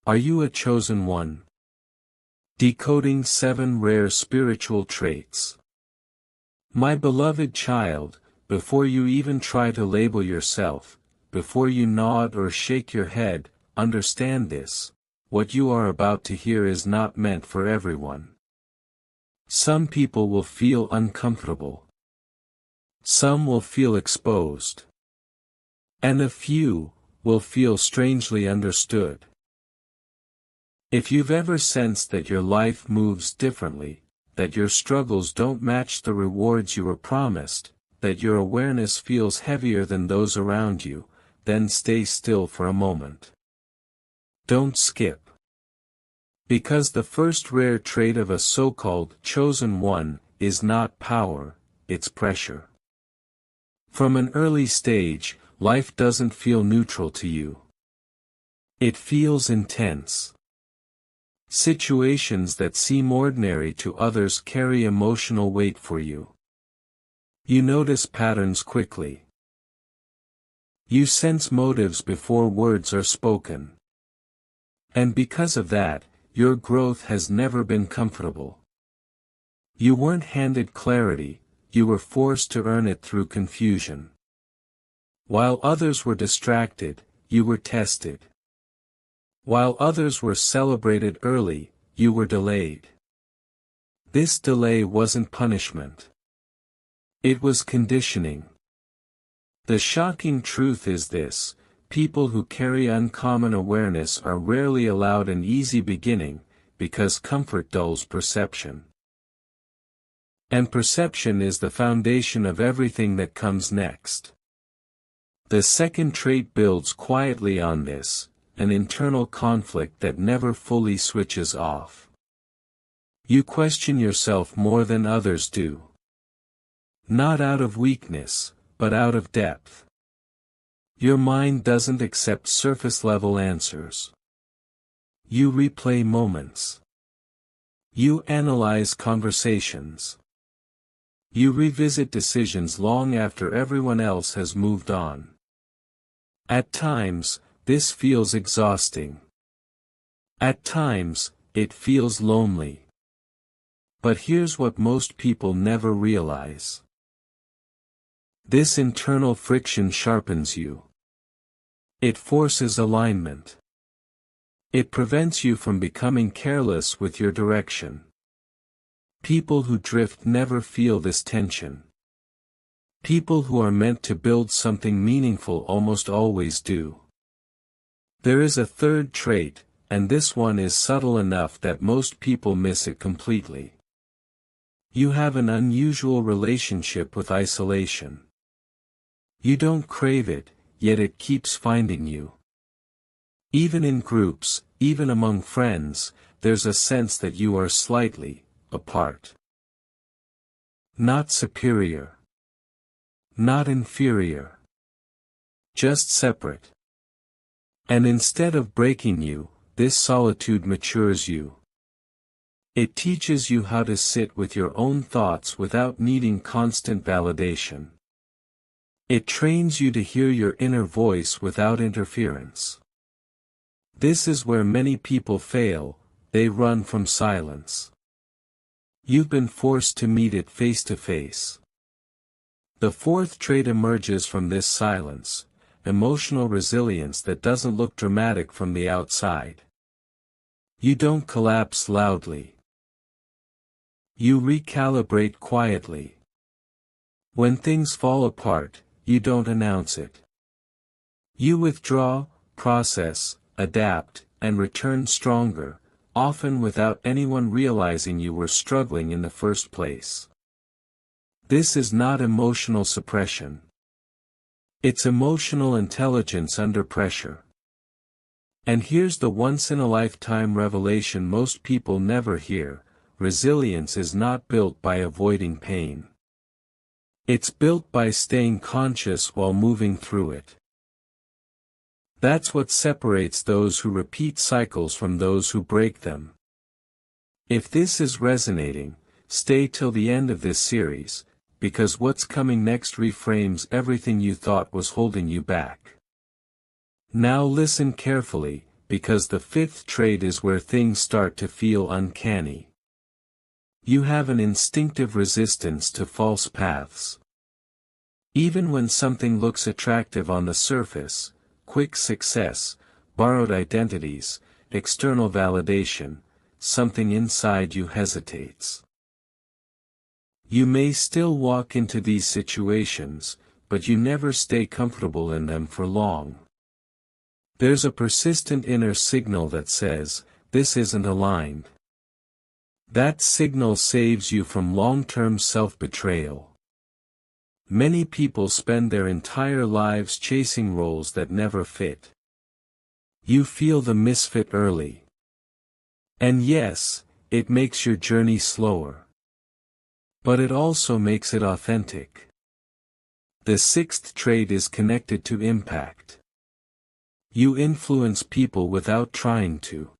Are you a chosen one? Decoding 7 Rare Spiritual Traits. My beloved child, before you even try to label yourself, before you nod or shake your head, understand this: what you are about to hear is not meant for everyone. Some people will feel uncomfortable. Some will feel exposed. And a few will feel strangely understood. If you've ever sensed that your life moves differently, that your struggles don't match the rewards you were promised, that your awareness feels heavier than those around you, then stay still for a moment. Don't skip. Because the first rare trait of a so-called chosen one is not power, it's pressure. From an early stage, life doesn't feel neutral to you. It feels intense. Situations that seem ordinary to others carry emotional weight for you. You notice patterns quickly. You sense motives before words are spoken. And because of that, your growth has never been comfortable. You weren't handed clarity, you were forced to earn it through confusion. While others were distracted, you were tested. While others were celebrated early, you were delayed. This delay wasn't punishment. It was conditioning. The shocking truth is this: people who carry uncommon awareness are rarely allowed an easy beginning, because comfort dulls perception. And perception is the foundation of everything that comes next. The second trait builds quietly on this: an internal conflict that never fully switches off. You question yourself more than others do. Not out of weakness, but out of depth. Your mind doesn't accept surface-level answers. You replay moments. You analyze conversations. You revisit decisions long after everyone else has moved on. At times, this feels exhausting. At times, it feels lonely. But here's what most people never realize. This internal friction sharpens you. It forces alignment. It prevents you from becoming careless with your direction. People who drift never feel this tension. People who are meant to build something meaningful almost always do. There is a third trait, and this one is subtle enough that most people miss it completely. You have an unusual relationship with isolation. You don't crave it, yet it keeps finding you. Even in groups, even among friends, there's a sense that you are slightly apart. Not superior. Not inferior. Just separate. And instead of breaking you, this solitude matures you. It teaches you how to sit with your own thoughts without needing constant validation. It trains you to hear your inner voice without interference. This is where many people fail: they run from silence. You've been forced to meet it face to face. The fourth trait emerges from this silence: emotional resilience that doesn't look dramatic from the outside. You don't collapse loudly. You recalibrate quietly. When things fall apart, you don't announce it. You withdraw, process, adapt, and return stronger, often without anyone realizing you were struggling in the first place. This is not emotional suppression. It's emotional intelligence under pressure. And here's the once-in-a-lifetime revelation most people never hear: resilience is not built by avoiding pain. It's built by staying conscious while moving through it. That's what separates those who repeat cycles from those who break them. If this is resonating, stay till the end of this series, because what's coming next reframes everything you thought was holding you back. Now listen carefully, because the fifth trait is where things start to feel uncanny. You have an instinctive resistance to false paths. Even when something looks attractive on the surface, quick success, borrowed identities, external validation, something inside you hesitates. You may still walk into these situations, but you never stay comfortable in them for long. There's a persistent inner signal that says, this isn't aligned. That signal saves you from long-term self-betrayal. Many people spend their entire lives chasing roles that never fit. You feel the misfit early. And yes, it makes your journey slower. But it also makes it authentic. The sixth trait is connected to impact. You influence people without trying to.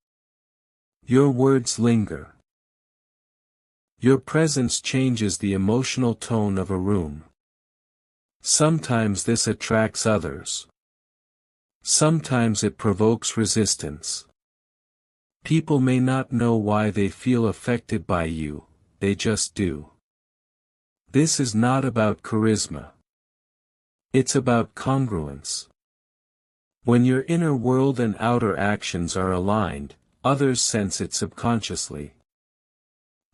Your words linger. Your presence changes the emotional tone of a room. Sometimes this attracts others. Sometimes it provokes resistance. People may not know why they feel affected by you, they just do. This is not about charisma. It's about congruence. When your inner world and outer actions are aligned, others sense it subconsciously.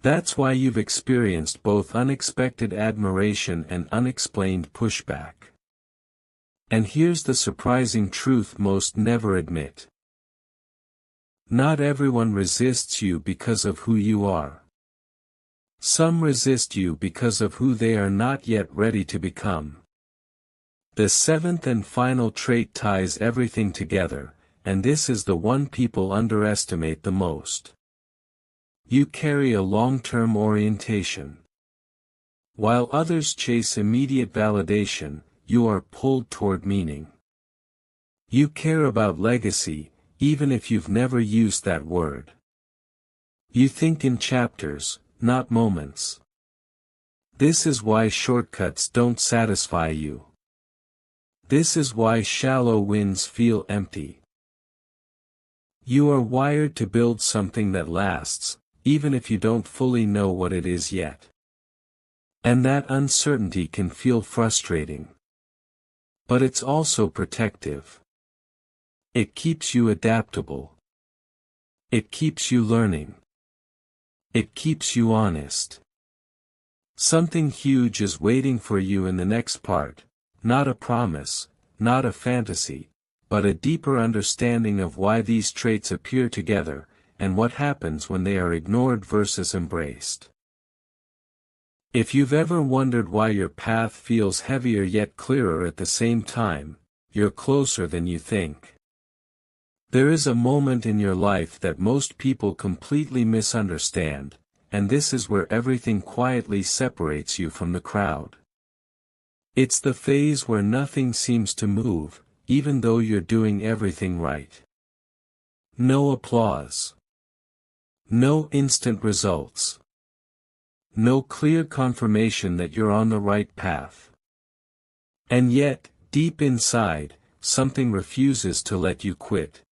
That's why you've experienced both unexpected admiration and unexplained pushback. And here's the surprising truth most never admit. Not everyone resists you because of who you are. Some resist you because of who they are not yet ready to become. The seventh and final trait ties everything together, and this is the one people underestimate the most. You carry a long-term orientation. While others chase immediate validation, you are pulled toward meaning. You care about legacy, even if you've never used that word. You think in chapters, not moments. This is why shortcuts don't satisfy you. This is why shallow wins feel empty. You are wired to build something that lasts, even if you don't fully know what it is yet. And that uncertainty can feel frustrating. But it's also protective. It keeps you adaptable. It keeps you learning. It keeps you honest. Something huge is waiting for you in the next part, not a promise, not a fantasy, but a deeper understanding of why these traits appear together, and what happens when they are ignored versus embraced. If you've ever wondered why your path feels heavier yet clearer at the same time, you're closer than you think. There is a moment in your life that most people completely misunderstand, and this is where everything quietly separates you from the crowd. It's the phase where nothing seems to move, even though you're doing everything right. No applause. No instant results. No clear confirmation that you're on the right path. And yet, deep inside, something refuses to let you quit.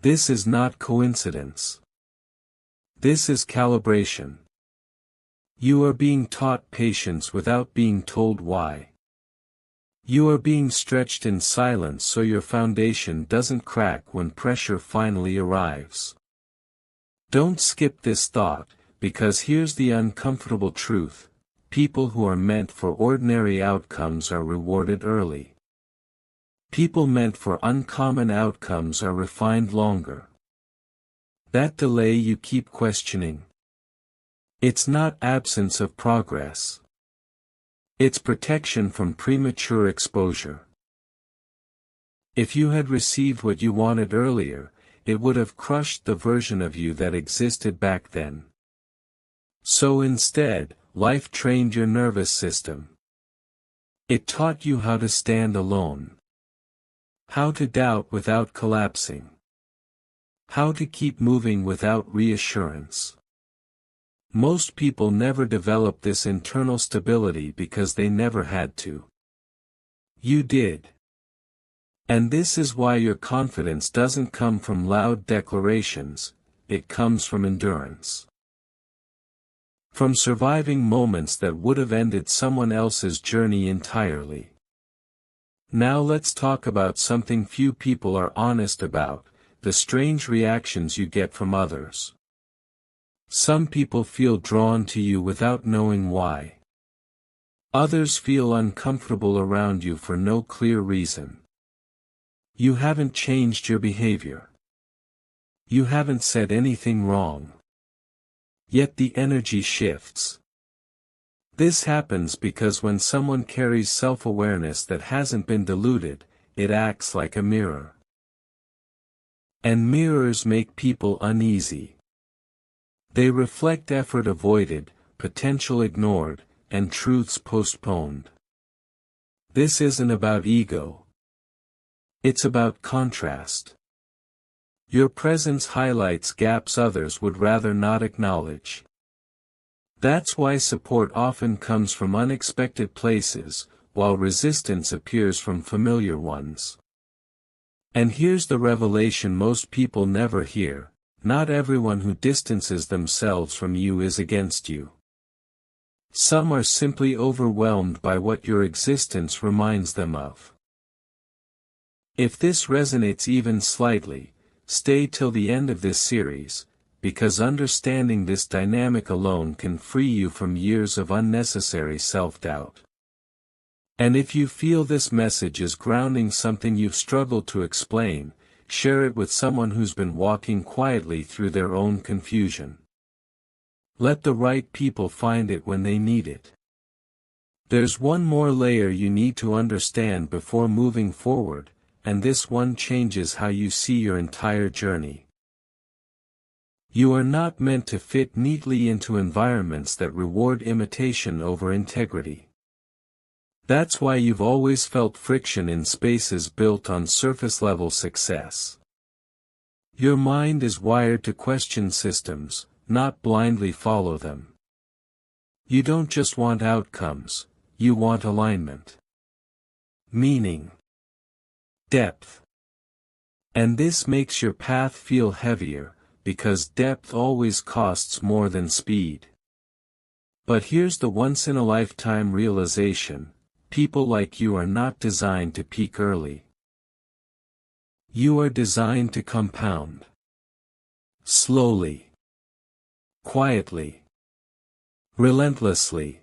This is not coincidence. This is calibration. You are being taught patience without being told why. You are being stretched in silence so your foundation doesn't crack when pressure finally arrives. Don't skip this thought, because here's the uncomfortable truth: people who are meant for ordinary outcomes are rewarded early. People meant for uncommon outcomes are refined longer. That delay you keep questioning. It's not absence of progress. It's protection from premature exposure. If you had received what you wanted earlier, it would have crushed the version of you that existed back then. So instead, life trained your nervous system. It taught you how to stand alone. How to doubt without collapsing. How to keep moving without reassurance. Most people never develop this internal stability because they never had to. You did. And this is why your confidence doesn't come from loud declarations, it comes from endurance. From surviving moments that would have ended someone else's journey entirely. Now let's talk about something few people are honest about, the strange reactions you get from others. Some people feel drawn to you without knowing why. Others feel uncomfortable around you for no clear reason. You haven't changed your behavior. You haven't said anything wrong. Yet the energy shifts. This happens because when someone carries self-awareness that hasn't been diluted, it acts like a mirror. And mirrors make people uneasy. They reflect effort avoided, potential ignored, and truths postponed. This isn't about ego. It's about contrast. Your presence highlights gaps others would rather not acknowledge. That's why support often comes from unexpected places, while resistance appears from familiar ones. And here's the revelation most people never hear: not everyone who distances themselves from you is against you. Some are simply overwhelmed by what your existence reminds them of. If this resonates even slightly, stay till the end of this series, because understanding this dynamic alone can free you from years of unnecessary self-doubt. And if you feel this message is grounding something you've struggled to explain, share it with someone who's been walking quietly through their own confusion. Let the right people find it when they need it. There's one more layer you need to understand before moving forward, and this one changes how you see your entire journey. You are not meant to fit neatly into environments that reward imitation over integrity. That's why you've always felt friction in spaces built on surface-level success. Your mind is wired to question systems, not blindly follow them. You don't just want outcomes, you want alignment. Meaning. Depth. And this makes your path feel heavier, because depth always costs more than speed. But here's the once-in-a-lifetime realization: people like you are not designed to peak early. You are designed to compound. Slowly. Quietly. Relentlessly.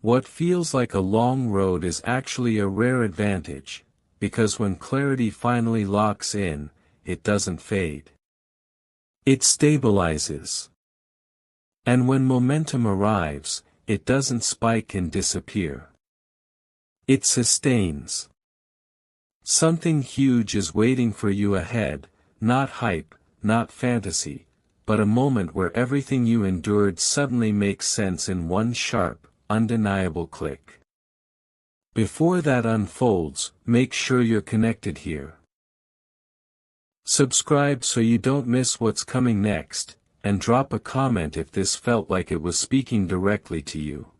What feels like a long road is actually a rare advantage, because when clarity finally locks in, it doesn't fade. It stabilizes. And when momentum arrives, it doesn't spike and disappear. It sustains. Something huge is waiting for you ahead, not hype, not fantasy, but a moment where everything you endured suddenly makes sense in one sharp, undeniable click. Before that unfolds, make sure you're connected here. Subscribe so you don't miss what's coming next, and drop a comment if this felt like it was speaking directly to you.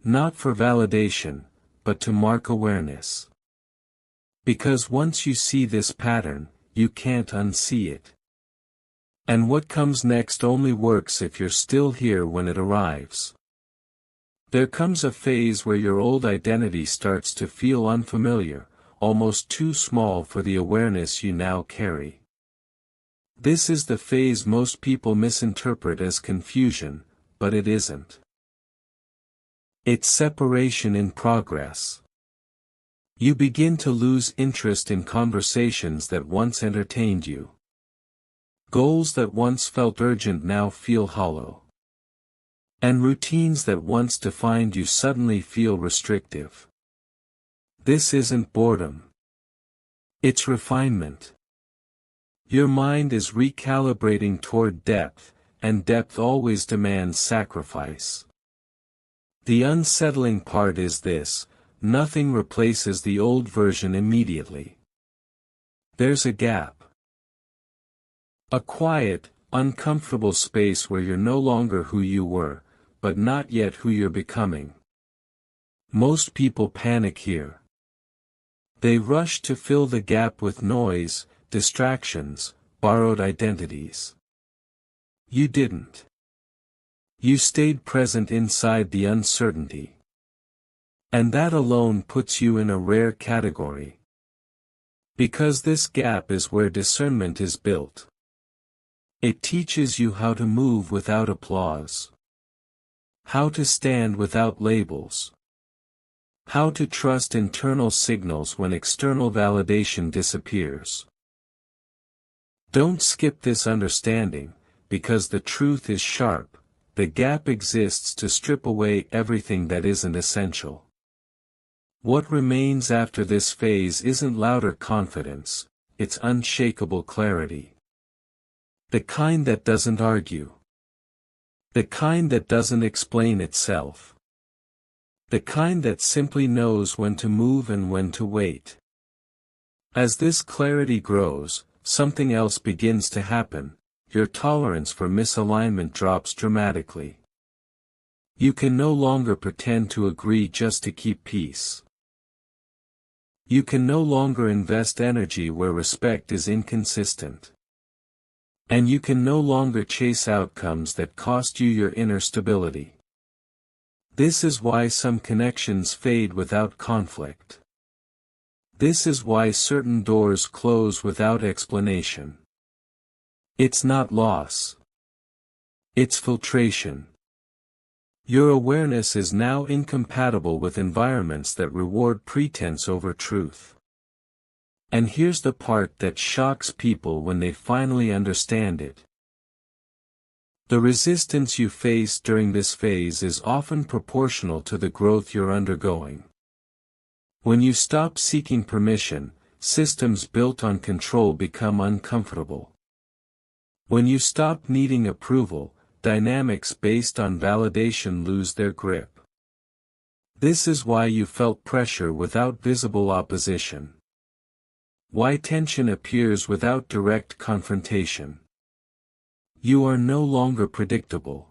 Not for validation, but to mark awareness. Because once you see this pattern, you can't unsee it. And what comes next only works if you're still here when it arrives. There comes a phase where your old identity starts to feel unfamiliar, almost too small for the awareness you now carry. This is the phase most people misinterpret as confusion, but it isn't. It's separation in progress. You begin to lose interest in conversations that once entertained you. Goals that once felt urgent now feel hollow. And routines that once defined you suddenly feel restrictive. This isn't boredom. It's refinement. Your mind is recalibrating toward depth, and depth always demands sacrifice. The unsettling part is this: nothing replaces the old version immediately. There's a gap. A quiet, uncomfortable space where you're no longer who you were, but not yet who you're becoming. Most people panic here. They rushed to fill the gap with noise, distractions, borrowed identities. You didn't. You stayed present inside the uncertainty. And that alone puts you in a rare category. Because this gap is where discernment is built. It teaches you how to move without applause. How to stand without labels. How to trust internal signals when external validation disappears. Don't skip this understanding, because the truth is sharp. The gap exists to strip away everything that isn't essential. What remains after this phase isn't louder confidence, it's unshakable clarity. The kind that doesn't argue. The kind that doesn't explain itself. The kind that simply knows when to move and when to wait. As this clarity grows, something else begins to happen. Your tolerance for misalignment drops dramatically. You can no longer pretend to agree just to keep peace. You can no longer invest energy where respect is inconsistent. And you can no longer chase outcomes that cost you your inner stability. This is why some connections fade without conflict. This is why certain doors close without explanation. It's not loss. It's filtration. Your awareness is now incompatible with environments that reward pretense over truth. And here's the part that shocks people when they finally understand it. The resistance you face during this phase is often proportional to the growth you're undergoing. When you stop seeking permission, systems built on control become uncomfortable. When you stop needing approval, dynamics based on validation lose their grip. This is why you felt pressure without visible opposition. Why tension appears without direct confrontation. You are no longer predictable.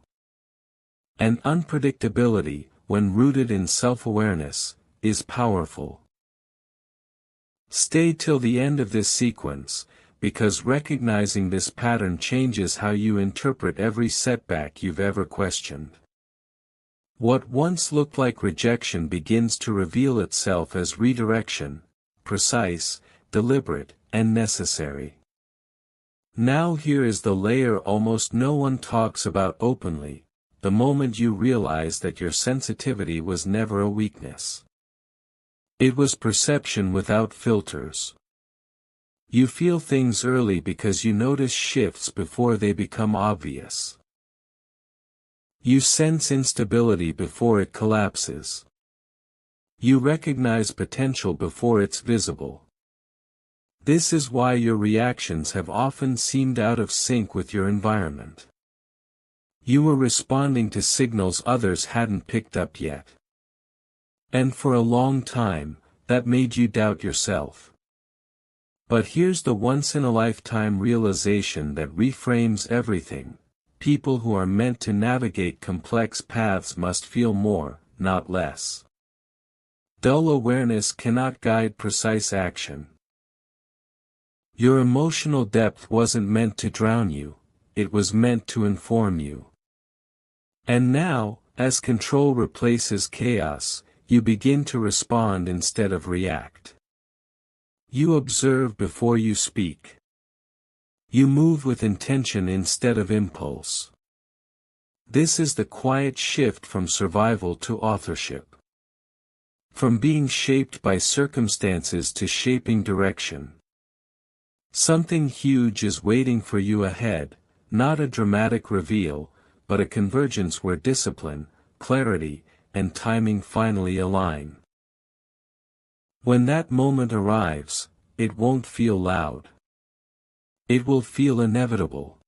And unpredictability, when rooted in self-awareness, is powerful. Stay till the end of this sequence, because recognizing this pattern changes how you interpret every setback you've ever questioned. What once looked like rejection begins to reveal itself as redirection, precise, deliberate, and necessary. Now here is the layer almost no one talks about openly, the moment you realize that your sensitivity was never a weakness. It was perception without filters. You feel things early because you notice shifts before they become obvious. You sense instability before it collapses. You recognize potential before it's visible. This is why your reactions have often seemed out of sync with your environment. You were responding to signals others hadn't picked up yet. And for a long time, that made you doubt yourself. But here's the once-in-a-lifetime realization that reframes everything. People who are meant to navigate complex paths must feel more, not less. Dull awareness cannot guide precise action. Your emotional depth wasn't meant to drown you, it was meant to inform you. And now, as control replaces chaos, you begin to respond instead of react. You observe before you speak. You move with intention instead of impulse. This is the quiet shift from survival to authorship. From being shaped by circumstances to shaping direction. Something huge is waiting for you ahead, not a dramatic reveal, but a convergence where discipline, clarity, and timing finally align. When that moment arrives, it won't feel loud. It will feel inevitable.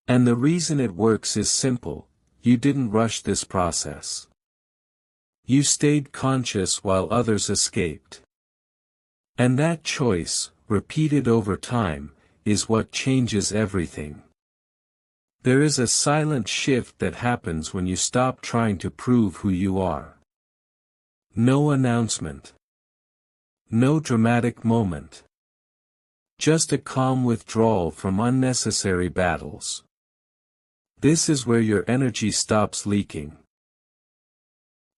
And the reason it works is simple: you didn't rush this process. You stayed conscious while others escaped. And that choice, repeated over time, is what changes everything. There is a silent shift that happens when you stop trying to prove who you are. No announcement. No dramatic moment. Just a calm withdrawal from unnecessary battles. This is where your energy stops leaking.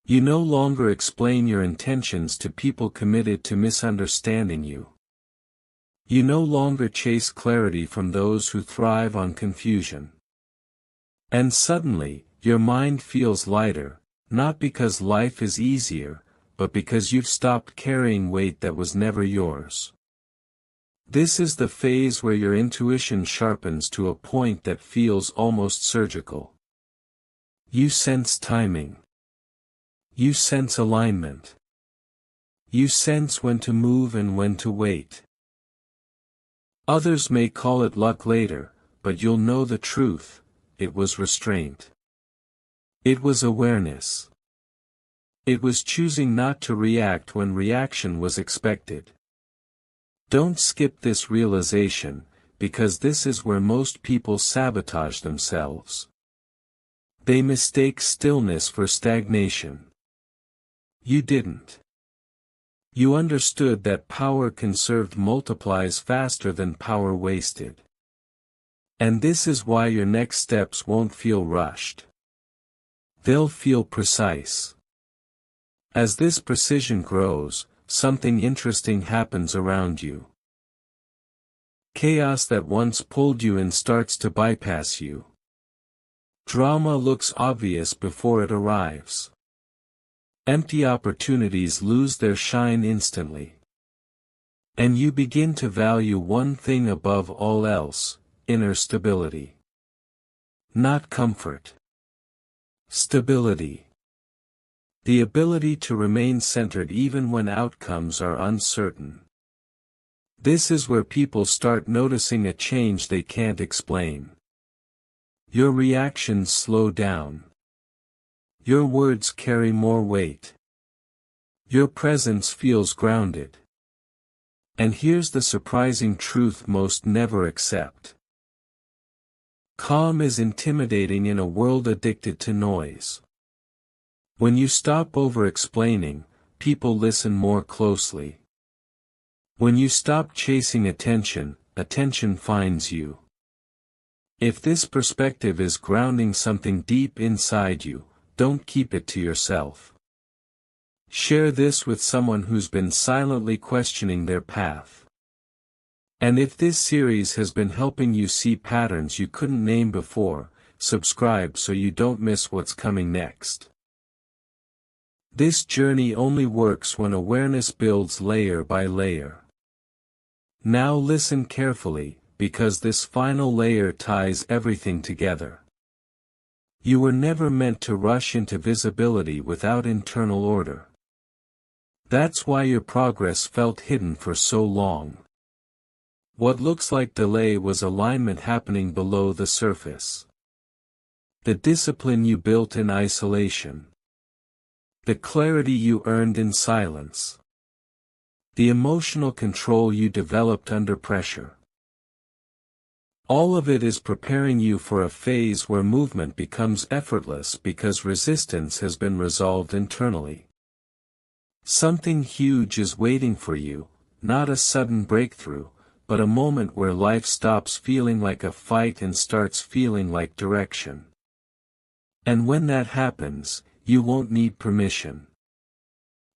You no longer explain your intentions to people committed to misunderstanding you. You no longer chase clarity from those who thrive on confusion. And suddenly, your mind feels lighter, not because life is easier, but because you've stopped carrying weight that was never yours. This is the phase where your intuition sharpens to a point that feels almost surgical. You sense timing. You sense alignment. You sense when to move and when to wait. Others may call it luck later, but you'll know the truth: it was restraint. It was awareness. It was choosing not to react when reaction was expected. Don't skip this realization, because this is where most people sabotage themselves. They mistake stillness for stagnation. You didn't. You understood that power conserved multiplies faster than power wasted. And this is why your next steps won't feel rushed. They'll feel precise. As this precision grows, something interesting happens around you. Chaos that once pulled you in starts to bypass you. Drama looks obvious before it arrives. Empty opportunities lose their shine instantly. And you begin to value one thing above all else: inner stability. Not comfort. Stability. The ability to remain centered even when outcomes are uncertain. This is where people start noticing a change they can't explain. Your reactions slow down. Your words carry more weight. Your presence feels grounded. And here's the surprising truth most never accept. Calm is intimidating in a world addicted to noise. When you stop over-explaining, people listen more closely. When you stop chasing attention, attention finds you. If this perspective is grounding something deep inside you, don't keep it to yourself. Share this with someone who's been silently questioning their path. And if this series has been helping you see patterns you couldn't name before, subscribe so you don't miss what's coming next. This journey only works when awareness builds layer by layer. Now listen carefully, because this final layer ties everything together. You were never meant to rush into visibility without internal order. That's why your progress felt hidden for so long. What looks like delay was alignment happening below the surface. The discipline you built in isolation. The clarity you earned in silence. The emotional control you developed under pressure. All of it is preparing you for a phase where movement becomes effortless because resistance has been resolved internally. Something huge is waiting for you, not a sudden breakthrough, but a moment where life stops feeling like a fight and starts feeling like direction. And when that happens, you won't need permission.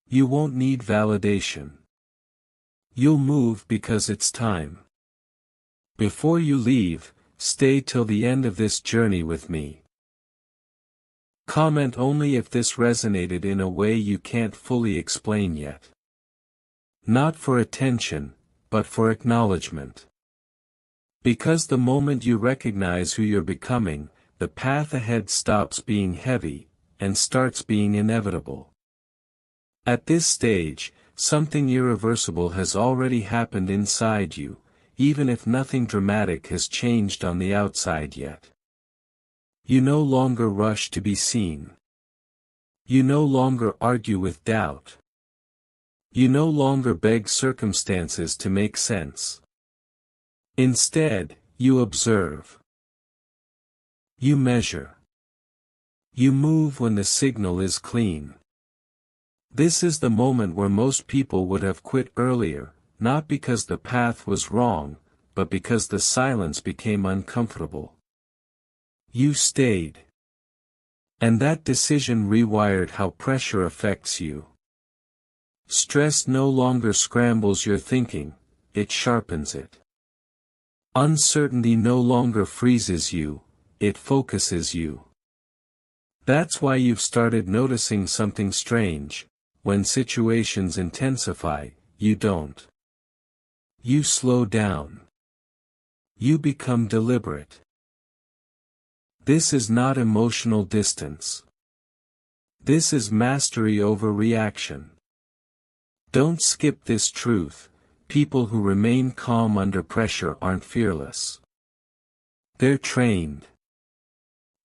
You won't need validation. You'll move because it's time. Before you leave, stay till the end of this journey with me. Comment only if this resonated in a way you can't fully explain yet. Not for attention, but for acknowledgement. Because the moment you recognize who you're becoming, the path ahead stops being heavy, and starts being inevitable. At this stage, something irreversible has already happened inside you, even if nothing dramatic has changed on the outside yet. You no longer rush to be seen. You no longer argue with doubt. You no longer beg circumstances to make sense. Instead, you observe. You measure. You move when the signal is clean. This is the moment where most people would have quit earlier, not because the path was wrong, but because the silence became uncomfortable. You stayed. And that decision rewired how pressure affects you. Stress no longer scrambles your thinking, it sharpens it. Uncertainty no longer freezes you, it focuses you. That's why you've started noticing something strange. When situations intensify, you don't. You slow down. You become deliberate. This is not emotional distance. This is mastery over reaction. Don't skip this truth. People who remain calm under pressure aren't fearless. They're trained.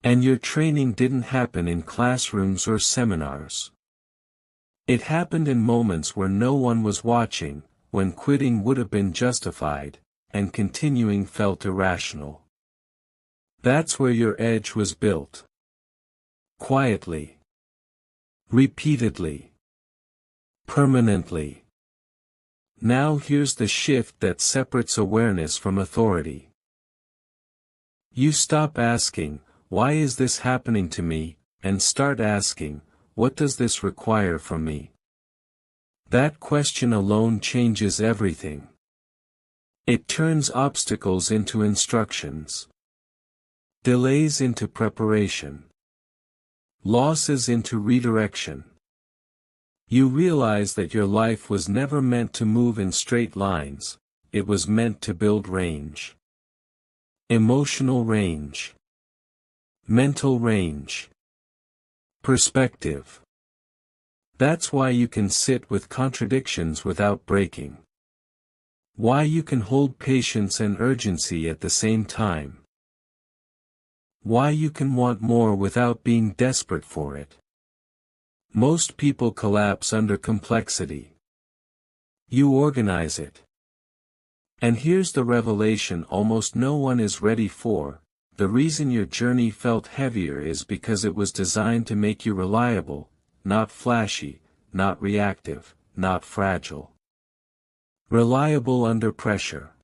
And your training didn't happen in classrooms or seminars. It happened in moments where no one was watching, when quitting would have been justified, and continuing felt irrational. That's where your edge was built. Quietly. Repeatedly. Permanently. Now here's the shift that separates awareness from authority. You stop asking, "Why is this happening to me?" and start asking, "What does this require from me?" That question alone changes everything. It turns obstacles into instructions. Delays into preparation. Losses into redirection. You realize that your life was never meant to move in straight lines, it was meant to build range. Emotional range. Mental range. Perspective. That's why you can sit with contradictions without breaking. Why you can hold patience and urgency at the same time. Why you can want more without being desperate for it. Most people collapse under complexity. You organize it. And here's the revelation almost no one is ready for: the reason your journey felt heavier is because it was designed to make you reliable, not flashy, not reactive, not fragile. Reliable under pressure.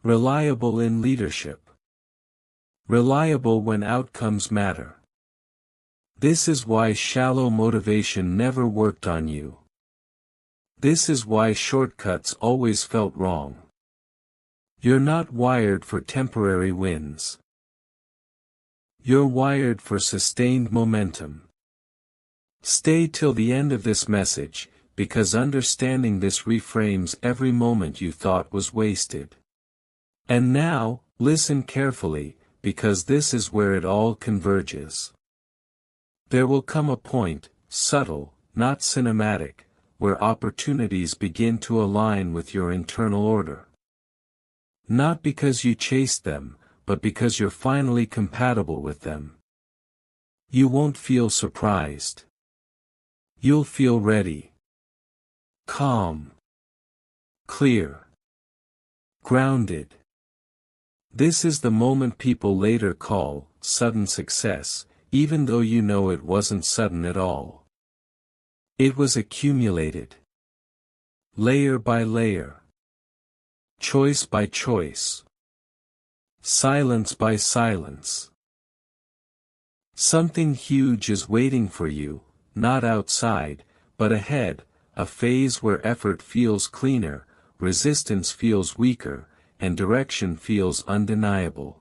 Reliable in leadership. Reliable when outcomes matter. This is why shallow motivation never worked on you. This is why shortcuts always felt wrong. You're not wired for temporary wins. You're wired for sustained momentum. Stay till the end of this message, because understanding this reframes every moment you thought was wasted. And now, listen carefully, because this is where it all converges. There will come a point, subtle, not cinematic, where opportunities begin to align with your internal order. Not because you chased them, but because you're finally compatible with them. You won't feel surprised. You'll feel ready. Calm. Clear. Grounded. This is the moment people later call sudden success, even though you know it wasn't sudden at all. It was accumulated. Layer by layer. Choice by choice. Silence by silence. Something huge is waiting for you, not outside, but ahead, a phase where effort feels cleaner, resistance feels weaker, and direction feels undeniable.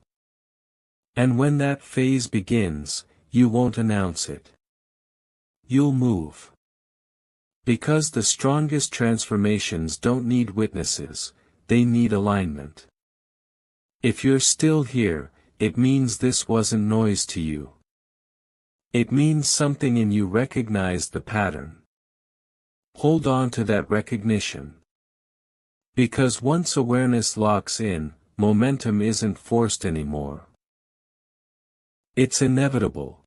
And when that phase begins, you won't announce it. You'll move. Because the strongest transformations don't need witnesses, they need alignment. If you're still here, it means this wasn't noise to you. It means something in you recognized the pattern. Hold on to that recognition. Because once awareness locks in, momentum isn't forced anymore. It's inevitable.